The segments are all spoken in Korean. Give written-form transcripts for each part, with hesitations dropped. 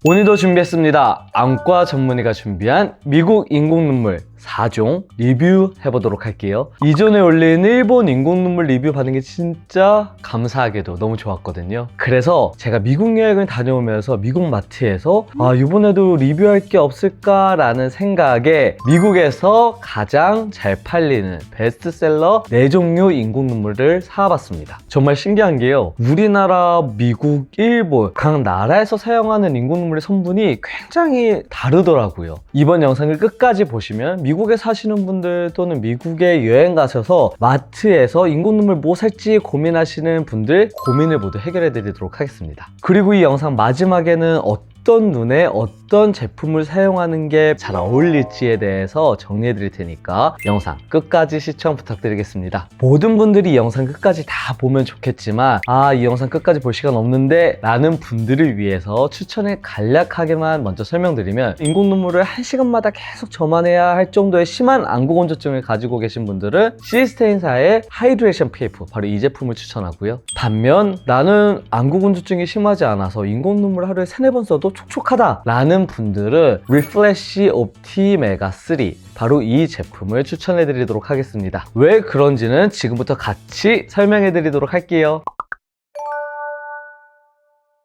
오늘도 준비했습니다. 안과 전문의가 준비한 미국 인공눈물 4종 리뷰해보도록 할게요. 이전에 올린 일본 인공눈물 리뷰 반응이 진짜 감사하게도 너무 좋았거든요. 그래서 제가 미국 여행을 다녀오면서 미국 마트에서 이번에도 리뷰할 게 없을까라는 생각에 미국에서 가장 잘 팔리는 베스트셀러 4종류 인공눈물을 사와봤습니다. 정말 신기한 게요, 우리나라, 미국, 일본 각 나라에서 사용하는 인공눈물의 성분이 굉장히 다르더라고요. 이번 영상을 끝까지 보시면 미국에 사시는 분들 또는 미국에 여행 가셔서 마트에서 인공눈물 뭐 살지 고민하시는 분들 고민을 모두 해결해 드리도록 하겠습니다. 그리고 이 영상 마지막에는 어떤 눈에 어떤 제품을 사용하는 게 잘 어울릴지에 대해서 정리해 드릴 테니까 영상 끝까지 시청 부탁드리겠습니다. 모든 분들이 이 영상 끝까지 다 보면 좋겠지만 이 영상 끝까지 볼 시간 없는데 라는 분들을 위해서 추천을 간략하게만 먼저 설명드리면, 인공눈물을 1시간마다 계속 저만해야 할 정도의 심한 안구건조증을 가지고 계신 분들은 시스테인사의 하이드레이션 PF, 바로 이 제품을 추천하고요. 반면 나는 안구건조증이 심하지 않아서 인공눈물 하루에 3-4번 써도 촉촉하다 라는 분들은 리플래시 옵티 메가 3, 바로 이 제품을 추천해 드리도록 하겠습니다. 왜 그런지는 지금부터 같이 설명해 드리도록 할게요.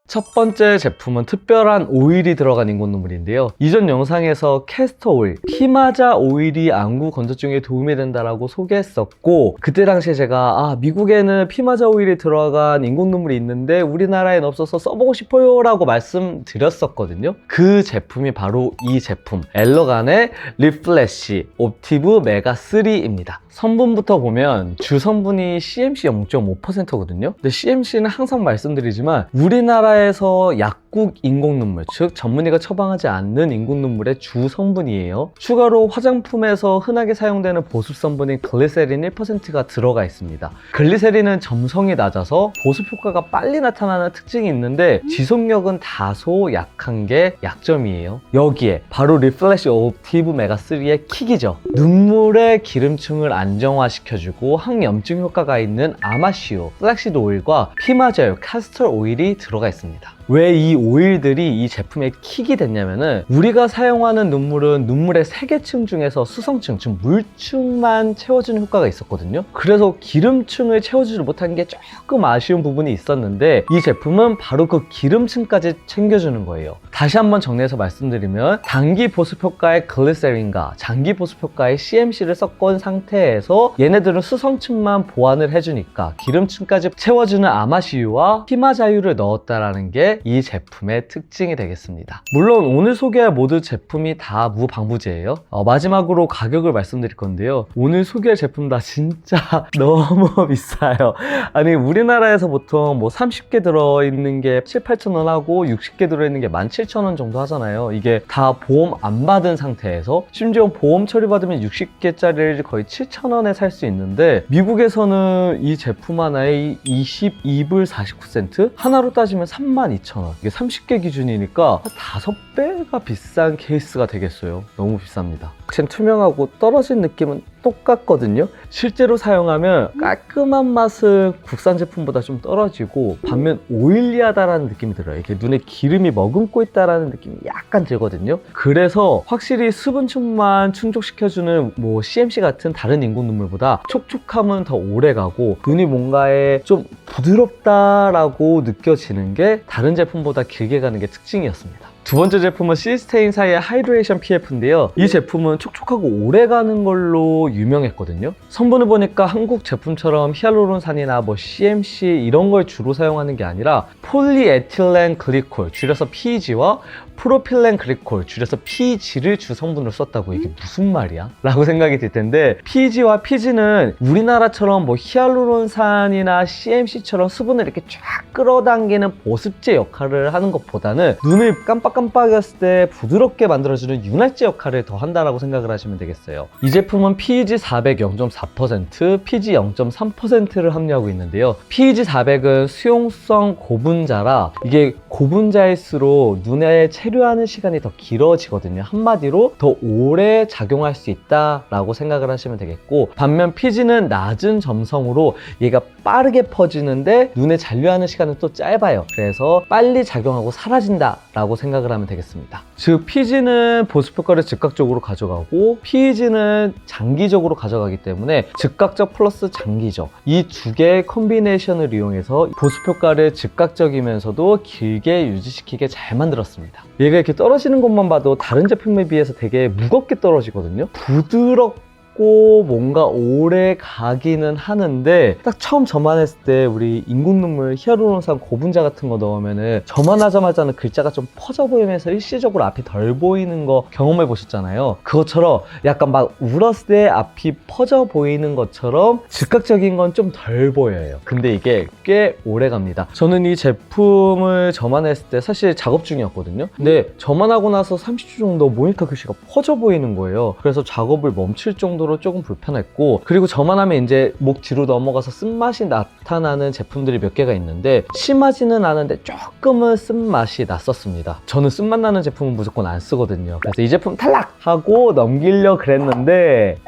첫 번째 제품은 특별한 오일이 들어간 인공눈물인데요. 이전 영상에서 캐스터 오일, 피마자 오일이 안구 건조증에 도움이 된다라고 소개했었고, 그때 당시에 제가 미국에는 피마자 오일이 들어간 인공눈물이 있는데 우리나라엔 없어서 써보고 싶어요 라고 말씀드렸었거든요. 그 제품이 바로 이 제품, 엘러간의 리플래시 옵티브 메가 3입니다. 성분부터 보면 주성분이 CMC 0.5%거든요. 근데 CMC는 항상 말씀드리지만 우리나라에서 약국 인공눈물, 즉 전문의가 처방하지 않는 인공눈물의 주성분이에요. 추가로 화장품에서 흔하게 사용되는 보습 성분인 글리세린 1%가 들어가 있습니다. 글리세린은 점성이 낮아서 보습 효과가 빨리 나타나는 특징이 있는데 지속력은 다소 약한 게 약점이에요. 여기에 바로 리플래시 옵티브 메가 3의 킥이죠. 눈물의 기름층을 안정화시켜주고 항염증 효과가 있는 아마시오, 플렉시드 오일과 피마자유, 카스터 오일이 들어가 있습니다. 왜 이 오일들이 이 제품의 킥이 됐냐면은, 우리가 사용하는 눈물은 눈물의 세계층 중에서 수성층, 즉 물층만 채워주는 효과가 있었거든요. 그래서 기름층을 채워주지 못한 게 조금 아쉬운 부분이 있었는데, 이 제품은 바로 그 기름층까지 챙겨주는 거예요. 다시 한번 정리해서 말씀드리면, 단기 보습 효과의 글리세린과 장기 보습 효과의 CMC를 섞은 상태에서 얘네들은 수성층만 보완을 해주니까 기름층까지 채워주는 아마시유와 피마자유를 넣었다라는 게 이 제품의 특징이 되겠습니다. 물론 오늘 소개할 모든 제품이 다 무방부제예요. 마지막으로 가격을 말씀드릴 건데요, 오늘 소개할 제품 다 진짜 너무 비싸요. 아니, 우리나라에서 보통 30개 들어있는 게 7-8천 원 하고 60개 들어있는 게 17,000원 정도 하잖아요. 이게 다 보험 안 받은 상태에서, 심지어 보험 처리받으면 60개짜리를 거의 7,000원에 살 수 있는데, 미국에서는 이 제품 하나에 22불 49센트? 하나로 따지면 32,000원. 이게 30개 기준이니까 5배가 비싼 케이스가 되겠어요. 너무 비쌉니다. 액체는 투명하고 떨어진 느낌은 똑같거든요. 실제로 사용하면 깔끔한 맛은 국산 제품보다 좀 떨어지고, 반면 오일리하다라는 느낌이 들어요. 이렇게 눈에 기름이 머금고 있다라는 느낌이 약간 들거든요. 그래서 확실히 수분층만 충족시켜주는 CMC 같은 다른 인공눈물보다 촉촉함은 더 오래가고 눈이 뭔가에 좀 부드럽다라고 느껴지는 게 다른 제품보다 길게 가는 게 특징이었습니다. 두 번째 제품은 시스테인사의 하이드레이션 PF인데요. 이 제품은 촉촉하고 오래가는 걸로 유명했거든요. 성분을 보니까 한국 제품처럼 히알루론산이나 CMC 이런 걸 주로 사용하는 게 아니라 폴리에틸렌 글리콜, 줄여서 PEG와 프로필렌 글리콜, 줄여서 PG를 주 성분으로 썼다고. 이게 무슨 말이야? 라고 생각이 들 텐데, PG와 PG는 우리나라처럼 히알루론산이나 CMC처럼 수분을 이렇게 쫙 끌어당기는 보습제 역할을 하는 것보다는 눈을 깜빡깜빡했을 때 부드럽게 만들어주는 윤활제 역할을 더 한다라고 생각을 하시면 되겠어요. 이 제품은 PEG 400 0.4%, PG 0.3%를 함유하고 있는데요. PEG 400은 수용성 고분자라 이게 고분자일수록 눈에 체류하는 시간이 더 길어지거든요. 한마디로 더 오래 작용할 수 있다라고 생각을 하시면 되겠고, 반면 PG는 낮은 점성으로 얘가 빠르게 퍼지는데 눈에 잔류하는 시간은 또 짧아요. 그래서 빨리 작용하고 사라진다라고 생각을 생각을 하면 되겠습니다. 즉 PG는 보습 효과를 즉각적으로 가져가고 PEG는 장기적으로 가져가기 때문에 즉각적 플러스 장기적 이 두 개의 콤비네이션을 이용해서 보습 효과를 즉각적이면서도 길게 유지시키게 잘 만들었습니다. 얘가 이렇게 떨어지는 것만 봐도 다른 제품에 비해서 되게 무겁게 떨어지거든요. 부드럽고 뭔가 오래 가기는 하는데 딱 처음 점안했을 때 우리 인공 눈물 히아루론산 고분자 같은 거 넣으면은 점안하자마자는 글자가 좀 퍼져 보이면서 일시적으로 앞이 덜 보이는 거 경험해 보셨잖아요. 그것처럼 약간 막 울었을 때 앞이 퍼져 보이는 것처럼 즉각적인 건 좀 덜 보여요. 근데 이게 꽤 오래 갑니다. 저는 이 제품을 점안했을 때 사실 작업 중이었거든요. 근데 점안하고 나서 30초 정도 모니터 글씨가 퍼져 보이는 거예요. 그래서 작업을 멈출 정도로 조금 불편했고, 그리고 저만하면 이제 목 뒤로 넘어가서 쓴맛이 나타나는 제품들이 몇 개가 있는데 심하지는 않은데 조금은 쓴맛이 났었습니다. 저는 쓴맛 나는 제품은 무조건 안 쓰거든요. 그래서 이 제품 탈락하고 넘기려고 그랬는데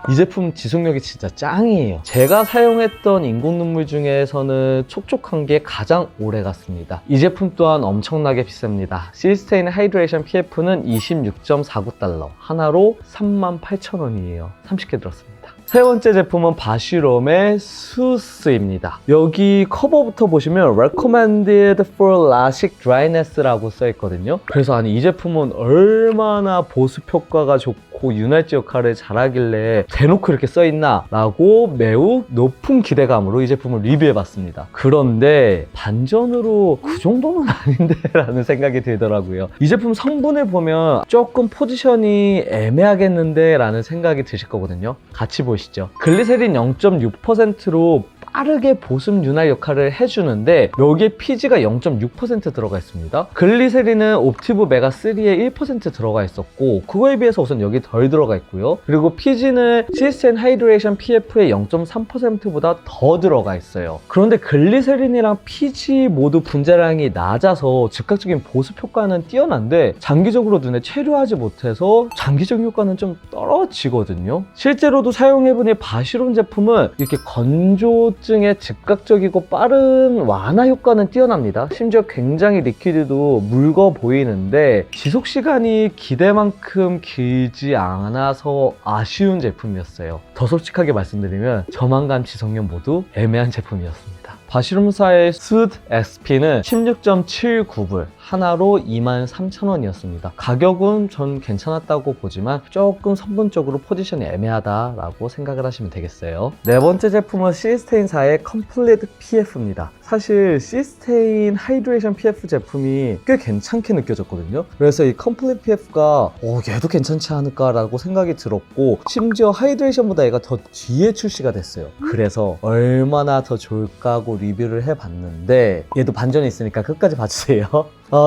이 제품 지속력이 진짜 짱이에요. 제가 사용했던 인공 눈물 중에서는 촉촉한 게 가장 오래 갔습니다. 이 제품 또한 엄청나게 비쌉니다. 시스테인 하이드레이션 PF는 26.49달러, 하나로 38,000원이에요. 30개 들었습니다. 세 번째 제품은 바시롬의 수스입니다. 여기 커버부터 보시면 Recommended for Lasik Dryness라고 써있거든요. 그래서 아니 이 제품은 얼마나 보습 효과가 좋고 윤활제 역할을 잘하길래 대놓고 이렇게 써있나 라고 매우 높은 기대감으로 이 제품을 리뷰해봤습니다. 그런데 반전으로 그 정도는 아닌데 라는 생각이 들더라고요. 이 제품 성분을 보면 조금 포지션이 애매하겠는데 라는 생각이 드실 거거든요. 같이 보시죠. 글리세린 0.6%로 빠르게 보습 윤활 역할을 해주는데 여기에 PG가 0.6% 들어가 있습니다. 글리세린은 옵티브 메가3에 1% 들어가 있었고 그거에 비해서 우선 여기 덜 들어가 있고요. 그리고 PG는 시스테인 하이드레이션 PF의 0.3%보다 더 들어가 있어요. 그런데 글리세린이랑 PG 모두 분자량이 낮아서 즉각적인 보습 효과는 뛰어난데 장기적으로 눈에 체류하지 못해서 장기적인 효과는 좀 떨어지거든요. 실제로도 사용해보니 바시롬 제품은 이렇게 건조증에 즉각적이고 빠른 완화 효과는 뛰어납니다. 심지어 굉장히 리퀴드도 묽어 보이는데 지속시간이 기대만큼 길지 않아서 아쉬운 제품이었어요. 더 솔직하게 말씀드리면 저만감 지속력 모두 애매한 제품이었습니다. 바시롬사의 수드 XP는 16.79불, 하나로 23,000원이었습니다. 가격은 전 괜찮았다고 보지만 조금 성분적으로 포지션이 애매하다라고 생각을 하시면 되겠어요. 네 번째 제품은 시스테인사의 Complete PF입니다. 사실 시스테인 하이드레이션 PF 제품이 꽤 괜찮게 느껴졌거든요. 그래서 이 Complete PF가 얘도 괜찮지 않을까라고 생각이 들었고 심지어 하이드레이션보다 얘가 더 뒤에 출시가 됐어요. 그래서 얼마나 더 좋을까 하고 리뷰를 해봤는데 얘도 반전이 있으니까 끝까지 봐주세요.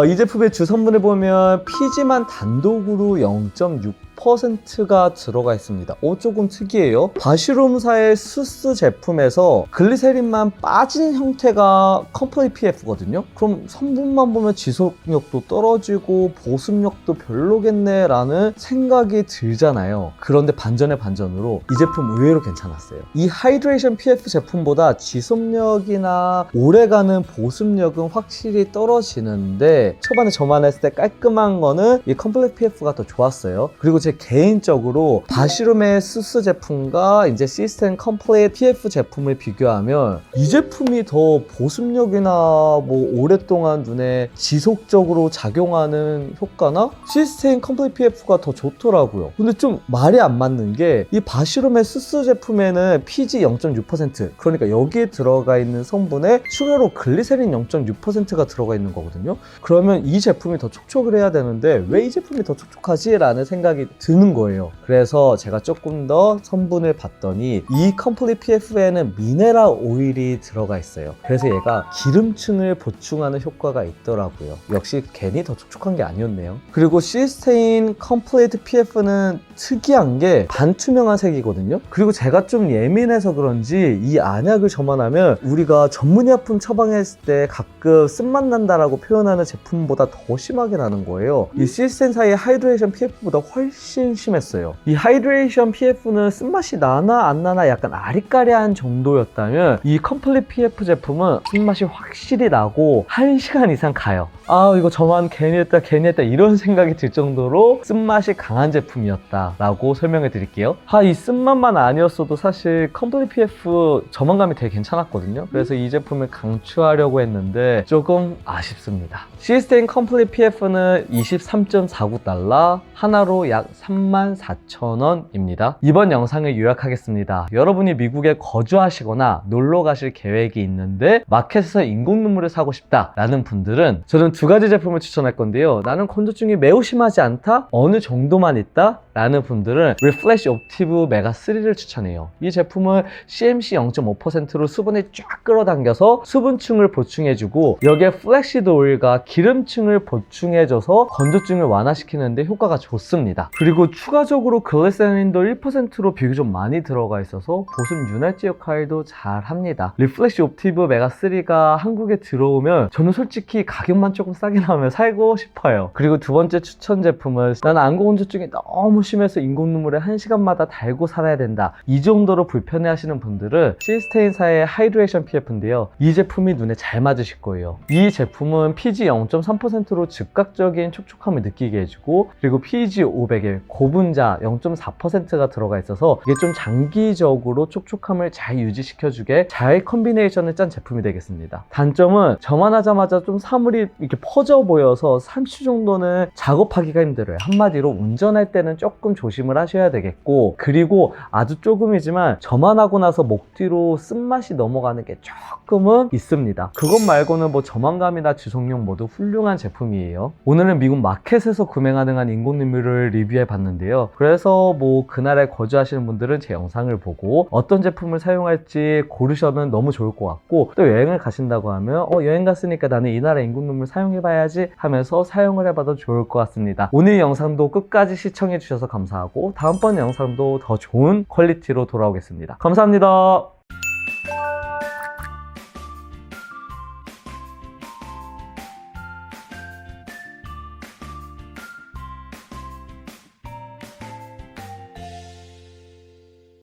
이 제품의 주성분을 보면 PG만 단독으로 0.6%가 들어가 있습니다. 조금 특이해요. 바시롬사의 수스 제품에서 글리세린만 빠진 형태가 컴플릿 PF거든요. 그럼 성분만 보면 지속력도 떨어지고 보습력도 별로겠네 라는 생각이 들잖아요. 그런데 반전의 반전으로 이 제품 의외로 괜찮았어요. 이 하이드레이션 PF 제품보다 지속력이나 오래가는 보습력은 확실히 떨어지는데 초반에 저만 했을 때 깔끔한 거는 이 컴플릿 PF가 더 좋았어요. 그리고 제 개인적으로 바시롬의 수스 제품과 이제 시스템 컴플릿 PF 제품을 비교하면 이 제품이 더 보습력이나 뭐 오랫동안 눈에 지속적으로 작용하는 효과나 시스템 컴플릿 PF가 더 좋더라고요. 근데 좀 말이 안 맞는 게 이 바시롬의 수스 제품에는 PG 0.6% 그러니까 여기에 들어가 있는 성분에 추가로 글리세린 0.6%가 들어가 있는 거거든요. 그러면 이 제품이 더 촉촉을 해야 되는데 왜 이 제품이 더 촉촉하지? 라는 생각이 드는 거예요. 그래서 제가 조금 더 성분을 봤더니 이 컴플릿 PF에는 미네랄 오일이 들어가 있어요. 그래서 얘가 기름층을 보충하는 효과가 있더라고요. 역시 괜히 더 촉촉한 게 아니었네요. 그리고 시스테인 컴플릿 PF는 특이한 게 반투명한 색이거든요. 그리고 제가 좀 예민해서 그런지 이 안약을 저만하면 우리가 전문의약품 처방했을 때 가끔 쓴맛 난다라고 표현하는 제품보다 더 심하게 나는 거예요. 이 시스텐사의 하이드레이션 PF보다 훨씬 심했어요. 이 하이드레이션 PF는 쓴맛이 나나 안 나나 약간 아리까리한 정도였다면 이 컴플릿 PF 제품은 쓴맛이 확실히 나고 1시간 이상 가요. 아 이거 저만 괜히 했다 이런 생각이 들 정도로 쓴맛이 강한 제품이었다 라고 설명해 드릴게요. 이 쓴맛만 아니었어도 사실 컴플릿 PF 저만감이 되게 괜찮았거든요. 그래서 이 제품을 강추하려고 했는데 조금 아쉽습니다. 시스테인 컴플릿 PF는 23.49달러, 하나로 약 34,000원입니다. 이번 영상을 요약하겠습니다. 여러분이 미국에 거주하시거나 놀러 가실 계획이 있는데 마켓에서 인공 눈물을 사고 싶다 라는 분들은 저는 두 가지 제품을 추천할 건데요. 나는 건조증이 매우 심하지 않다? 어느 정도만 있다? 라는 분들은 리플래시 옵티브 메가 3를 추천해요. 이 제품은 CMC 0.5%로 수분을 쫙 끌어당겨서 수분층을 보충해주고 여기에 플렉시드 오일과 기름층을 보충해줘서 건조증을 완화시키는데 효과가 좋습니다. 그리고 추가적으로 글리세린도 1%로 비교적 많이 들어가 있어서 보습 윤활제 역할도 잘 합니다. 리플래시 옵티브 메가 3가 한국에 들어오면 저는 솔직히 가격만 조금 싸게 나오면 사고 싶어요. 그리고 두 번째 추천 제품은 나는 안구 건조증이 너무 심해서 인공 눈물에 1시간마다 달고 살아야 된다. 이 정도로 불편해 하시는 분들은 시스테인사의 하이드레이션 PF인데요. 이 제품이 눈에 잘 맞으실 거예요. 이 제품은 PG 0.3%로 즉각적인 촉촉함을 느끼게 해주고 그리고 PG 500에 고분자 0.4%가 들어가 있어서 이게 좀 장기적으로 촉촉함을 잘 유지시켜주게 잘 컨비네이션을 짠 제품이 되겠습니다. 단점은 저만하자마자 좀 사물이 이렇게 퍼져 보여서 3초 정도는 작업하기가 힘들어요. 한마디로 운전할 때는 조금 조심을 하셔야 되겠고 그리고 아주 조금이지만 저만하고 나서 목 뒤로 쓴맛이 넘어가는 게 조금은 있습니다. 그것 말고는 뭐 저만감이나 지속력 모두 훌륭한 제품이에요. 오늘은 미국 마켓에서 구매 가능한 인공 눈물을 리뷰해 봤는데요. 그래서 뭐 그날에 거주하시는 분들은 제 영상을 보고 어떤 제품을 사용할지 고르셔면 너무 좋을 것 같고 또 여행을 가신다고 하면 여행 갔으니까 나는 이 나라 인공 눈물 사용해 봐야지 하면서 사용을 해봐도 좋을 것 같습니다. 오늘 영상도 끝까지 시청해 주셔서 감사하고 다음번 영상도 더 좋은 퀄리티로 돌아오겠습니다. 감사합니다.